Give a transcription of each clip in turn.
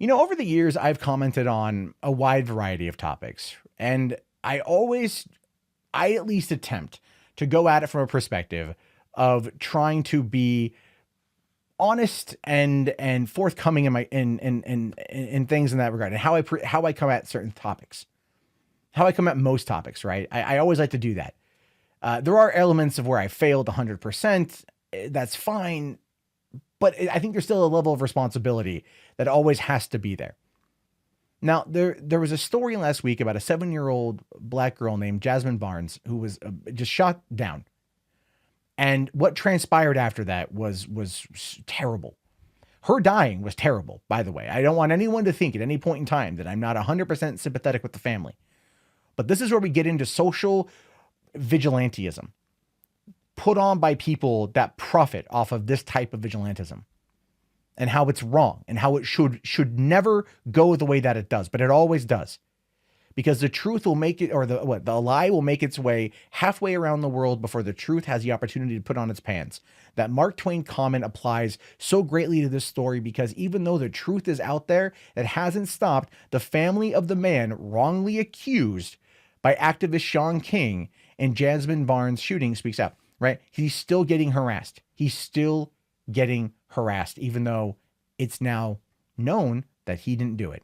Over the years, I've commented on a wide variety of topics, and I at least attempt to go at it from a perspective of trying to be honest and forthcoming in my in things in that regard, and how I come at certain topics, how I come at most topics. Right, I always like to do that. There are elements of where I failed 100%. That's fine, but I think there's still a level of responsibility that always has to be there. Now, there was a story last week about a 7-year-old black girl named Jazmine Barnes who was just shot down. And what transpired after that was terrible. Her dying was terrible, by the way. I don't want anyone to think at any point in time that I'm not 100% sympathetic with the family. But this is where we get into social vigilantism put on by people that profit off of this type of vigilantism, and how it's wrong and how it should never go the way that it does, but it always does. Because the truth will make it, or the lie will make its way halfway around the world before the truth has the opportunity to put on its pants. That Mark Twain comment applies so greatly to this story, because even though the truth is out there, it hasn't stopped the family of the man wrongly accused by activist Shaun King in Jazmine Barnes' shooting speaks out, right? He's still getting harassed. He's still getting harassed, even though it's now known that he didn't do it.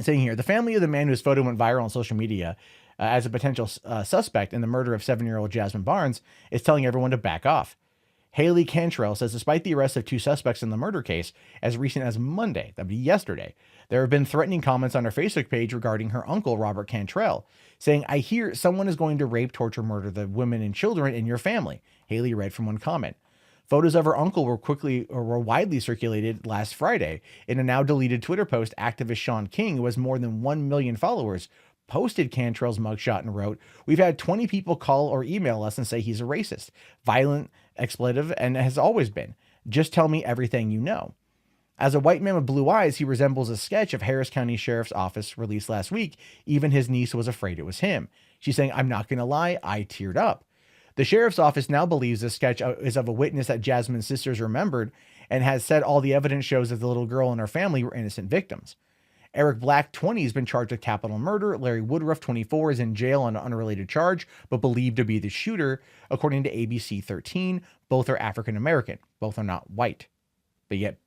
Saying here, the family of the man whose photo went viral on social media as a potential suspect in the murder of 7-year-old Jazmine Barnes is telling everyone to back off. Haley Cantrell says despite the arrest of 2 suspects in the murder case as recent as Monday, that'd be yesterday, there have been threatening comments on her Facebook page regarding her uncle, Robert Cantrell, saying, "I hear someone is going to rape, torture, murder the women and children in your family." Haley read from one comment. Photos of her uncle were widely circulated last Friday in a now deleted Twitter post. Activist Shaun King, who has more than 1 million followers, posted Cantrell's mugshot and wrote, "We've had 20 people call or email us and say he's a racist, violent, expletive, and has always been. Just tell me everything you know." As a white man with blue eyes, he resembles a sketch of Harris County Sheriff's Office released last week. Even his niece was afraid it was him. She's saying, "I'm not going to lie, I teared up." The sheriff's office now believes this sketch is of a witness that Jazmine's sisters remembered, and has said all the evidence shows that the little girl and her family were innocent victims. Eric Black, 20, has been charged with capital murder. Larry Woodruff, 24, is in jail on an unrelated charge, but believed to be the shooter, according to ABC 13. Both are African American. Both are not white. But yet,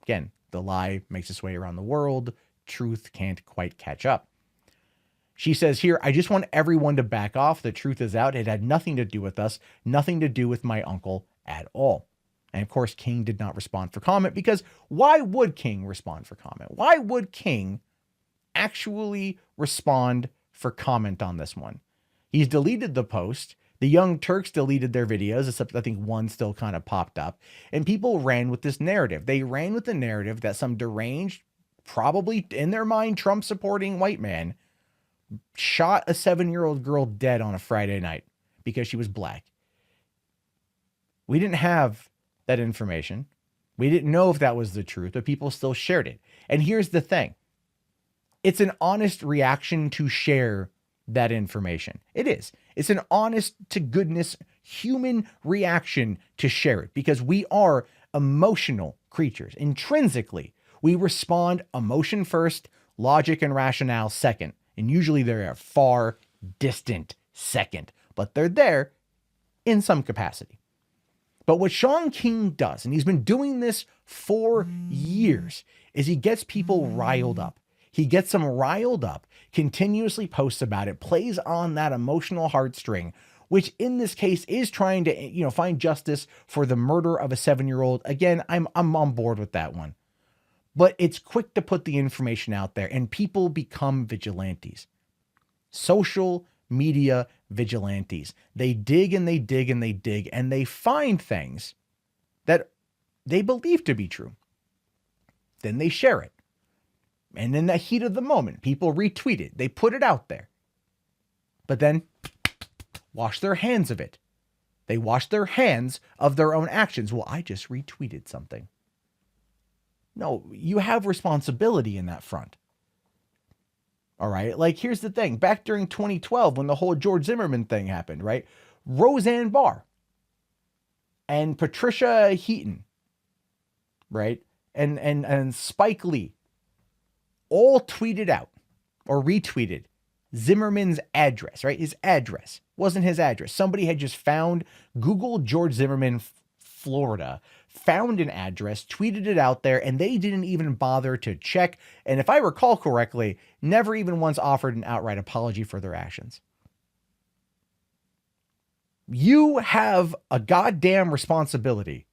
again, the lie makes its way around the world. Truth can't quite catch up. She says here, "I just want everyone to back off. The truth is out. It had nothing to do with us, nothing to do with my uncle at all." And of course, King did not respond for comment, because why would King respond for comment? Why would King actually respond for comment on this one? He's deleted the post. The Young Turks deleted their videos, except I think one still kind of popped up. And people ran with this narrative. They ran with the narrative that some deranged, probably in their mind, Trump-supporting white man shot a 7-year-old girl dead on a Friday night because she was black. We didn't have that information. We didn't know if that was the truth, but people still shared it. And here's the thing. It's an honest reaction to share that information. It is. It's an honest to goodness human reaction to share it, because we are emotional creatures. Intrinsically, we respond emotion first, logic and rationale second. And usually they're a far distant second, but they're there in some capacity. But what Shaun King does, and he's been doing this for years, is he gets people riled up. He gets them riled up, continuously posts about it, plays on that emotional heartstring, which in this case is trying to, find justice for the murder of a 7-year-old. Again, I'm on board with that one. But it's quick to put the information out there, and people become vigilantes. Social media vigilantes. They dig and they dig and they dig, and they find things that they believe to be true. Then they share it. And in the heat of the moment, people retweet it. They put it out there. But then wash their hands of it. They wash their hands of their own actions. Well, I just retweeted something. No, you have responsibility in that front. All right. Like, here's the thing. Back during 2012, when the whole George Zimmerman thing happened, right? Roseanne Barr and Patricia Heaton, right? and Spike Lee all tweeted out or retweeted Zimmerman's address, right? His address wasn't his address. Somebody had just found, Googled George Zimmerman, Florida, found an address, tweeted it out there, and they didn't even bother to check. And if I recall correctly, never even once offered an outright apology for their actions. You have a goddamn responsibility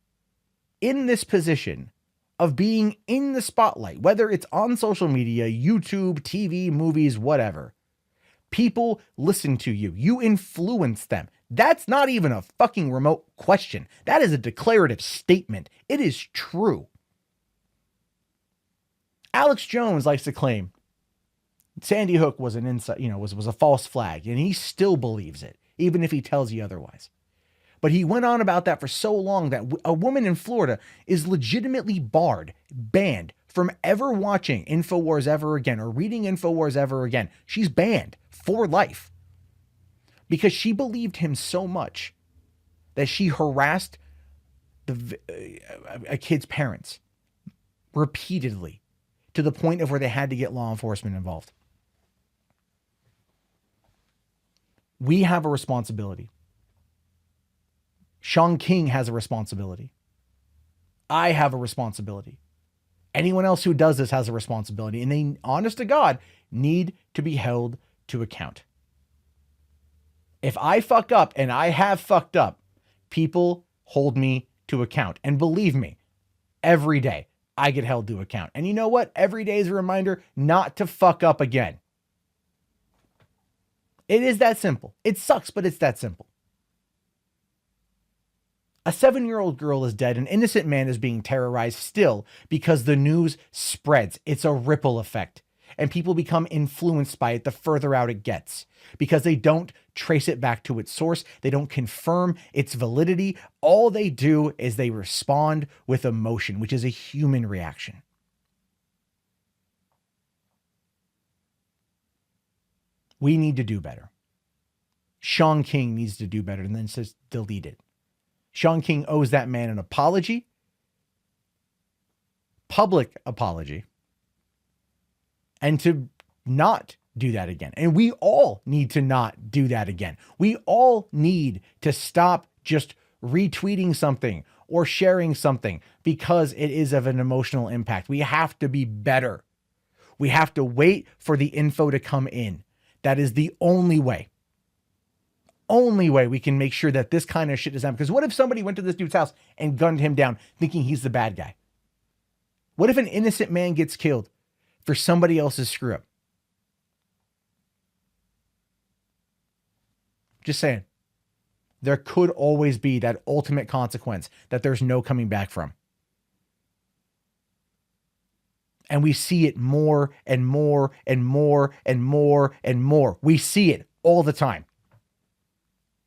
in this position of being in the spotlight, whether it's on social media, YouTube, TV, movies, whatever. People listen to you. You influence them. That's not even a fucking remote question. That is a declarative statement. It is true. Alex Jones likes to claim Sandy Hook was an was a false flag, and he still believes it, even if he tells you otherwise. But he went on about that for so long that a woman in Florida is legitimately banned from ever watching InfoWars ever again or reading InfoWars ever again. She's banned for life because she believed him so much that she harassed a kid's parents repeatedly to the point of where they had to get law enforcement involved. We have a responsibility. Shaun King has a responsibility. I have a responsibility. Anyone else who does this has a responsibility, and they, honest to God, need to be held to account. If I fuck up, and I have fucked up, people hold me to account. And believe me, every day I get held to account. And you know what? Every day is a reminder not to fuck up again. It is that simple. It sucks, but it's that simple. A 7-year-old girl is dead. An innocent man is being terrorized still because the news spreads. It's a ripple effect. And people become influenced by it the further out it gets because they don't trace it back to its source. They don't confirm its validity. All they do is they respond with emotion, which is a human reaction. We need to do better. Shaun King needs to do better and then says delete it. Shaun King owes that man an apology, public apology, and to not do that again. And we all need to not do that again. We all need to stop just retweeting something or sharing something because it is of an emotional impact. We have to be better. We have to wait for the info to come in. That is the only way we can make sure that this kind of shit is done. Because what if somebody went to this dude's house and gunned him down thinking he's the bad guy? What if an innocent man gets killed for somebody else's screw up? Just saying. There could always be that ultimate consequence that there's no coming back from. And we see it more and more and more and more and more. We see it all the time.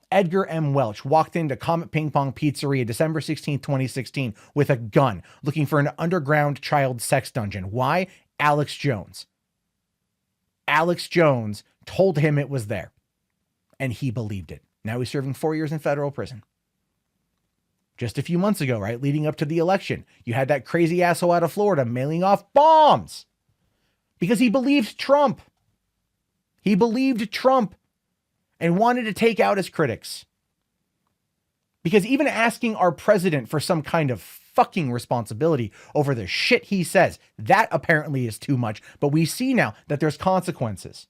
Edgar M. Welch walked into Comet Ping Pong Pizzeria December 16, 2016 with a gun looking for an underground child sex dungeon. Why? Alex Jones. Alex Jones told him it was there and he believed it. Now he's serving 4 years in federal prison. Just a few months ago, right, leading up to the election, you had that crazy asshole out of Florida mailing off bombs because he believed Trump. He believed Trump and wanted to take out his critics. Because even asking our president for some kind of fucking responsibility over the shit he says, that apparently is too much. But we see now that there's consequences.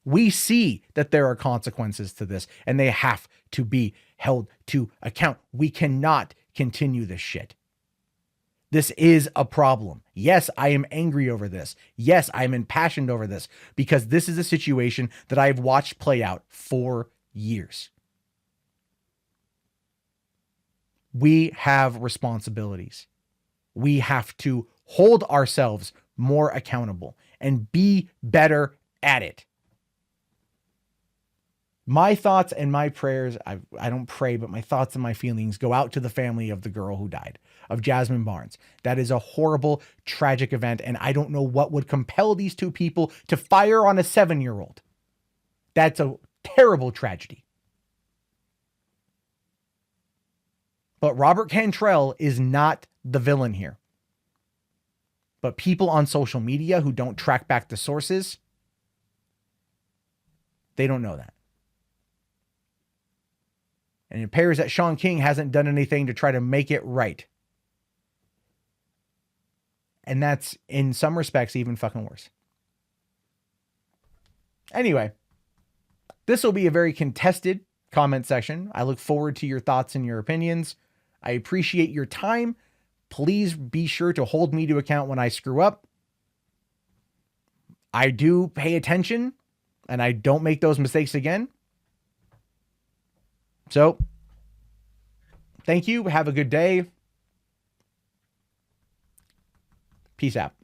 We see that there are consequences to this, and they have to be held to account. We cannot continue this shit. This is a problem. Yes, I am angry over this. Yes, I am impassioned over this because this is a situation that I've watched play out for years. We have responsibilities. We have to hold ourselves more accountable and be better at it. My thoughts and my prayers, I don't pray, but my thoughts and my feelings go out to the family of the girl who died, of Jazmine Barnes. That is a horrible, tragic event, and I don't know what would compel these two people to fire on a 7-year-old. That's a terrible tragedy. But Robert Cantrell is not the villain here. But people on social media who don't track back the sources, they don't know that. And it appears that Shaun King hasn't done anything to try to make it right. And that's, in some respects, even fucking worse. Anyway, this will be a very contested comment section. I look forward to your thoughts and your opinions. I appreciate your time. Please be sure to hold me to account when I screw up. I do pay attention, and I don't make those mistakes again. So, thank you. Have a good day. Peace out.